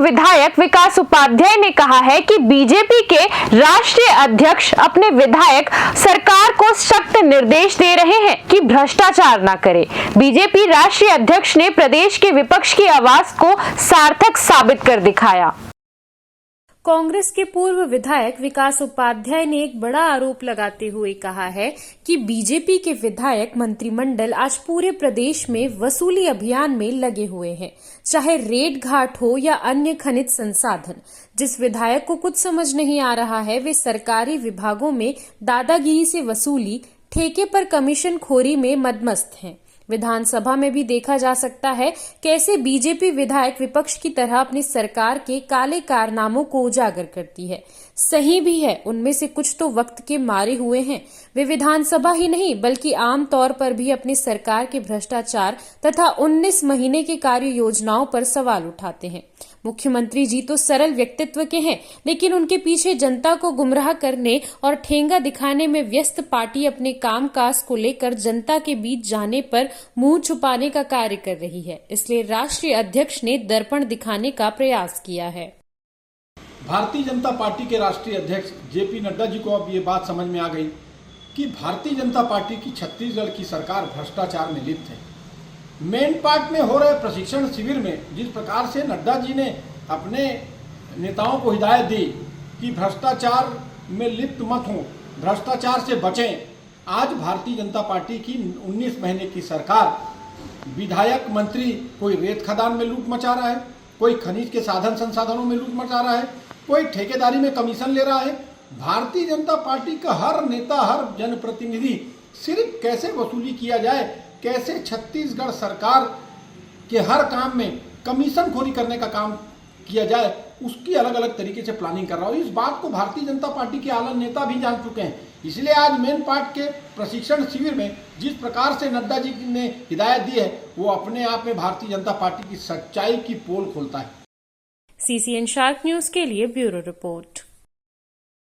विधायक विकास उपाध्याय ने कहा है कि बीजेपी के राष्ट्रीय अध्यक्ष अपने विधायक सरकार को सख्त निर्देश दे रहे हैं कि भ्रष्टाचार न करे। बीजेपी राष्ट्रीय अध्यक्ष ने प्रदेश के विपक्ष की आवाज को सार्थक साबित कर दिखाया। कांग्रेस के पूर्व विधायक विकास उपाध्याय ने एक बड़ा आरोप लगाते हुए कहा है कि बीजेपी के विधायक मंत्रिमंडल आज पूरे प्रदेश में वसूली अभियान में लगे हुए हैं, चाहे रेड घाट हो या अन्य खनिज संसाधन। जिस विधायक को कुछ समझ नहीं आ रहा है वे सरकारी विभागों में दादागिरी से वसूली, ठेके पर कमीशन खोरी में मदमस्त हैं। विधानसभा में भी देखा जा सकता है कैसे बीजेपी विधायक विपक्ष की तरह अपनी सरकार के काले कारनामों को उजागर करती है। सही भी है, उनमें से कुछ तो वक्त के मारे हुए हैं। वे विधानसभा ही नहीं बल्कि आम तौर पर भी अपनी सरकार के भ्रष्टाचार तथा 19 महीने की कार्य योजनाओं पर सवाल उठाते हैं। मुख्यमंत्री जी तो सरल व्यक्तित्व के हैं, लेकिन उनके पीछे जनता को गुमराह करने और ठेंगा दिखाने में व्यस्त पार्टी अपने कामकाज को लेकर जनता के बीच जाने पर मुंह छुपाने का कार्य कर रही है। इसलिए राष्ट्रीय अध्यक्ष ने दर्पण दिखाने का प्रयास किया है। भारतीय जनता पार्टी के राष्ट्रीय अध्यक्ष जेपी नड्डा जी को अब ये बात समझ में आ गई कि भारतीय जनता पार्टी की छत्तीसगढ़ की सरकार भ्रष्टाचार में लिप्त है। मेन पार्ट में हो रहे प्रशिक्षण शिविर में जिस प्रकार से नड्डा जी ने अपने नेताओं को हिदायत दी कि भ्रष्टाचार में लिप्त मत हो, भ्रष्टाचार से बचें। आज भारतीय जनता पार्टी की 19 महीने की सरकार, विधायक मंत्री कोई रेत खदान में लूट मचा रहा है, कोई खनिज के साधन संसाधनों में लूट मचा रहा है, कोई ठेकेदारी में कमीशन ले रहा है। भारतीय जनता पार्टी का हर नेता, हर जनप्रतिनिधि सिर्फ कैसे वसूली किया जाए, कैसे छत्तीसगढ़ सरकार के हर काम में कमीशन खोरी करने का काम किया जाए, उसकी अलग अलग तरीके से प्लानिंग कर रहा हो। इस बात को भारतीय जनता पार्टी के आला नेता भी जान चुके हैं। इसलिए आज मेन पार्ट के प्रशिक्षण शिविर में जिस प्रकार से नड्डा जी ने हिदायत दी है, वो अपने आप में भारतीय जनता पार्टी की सच्चाई की पोल खोलता है। CCN शार्क न्यूज के लिए ब्यूरो रिपोर्ट।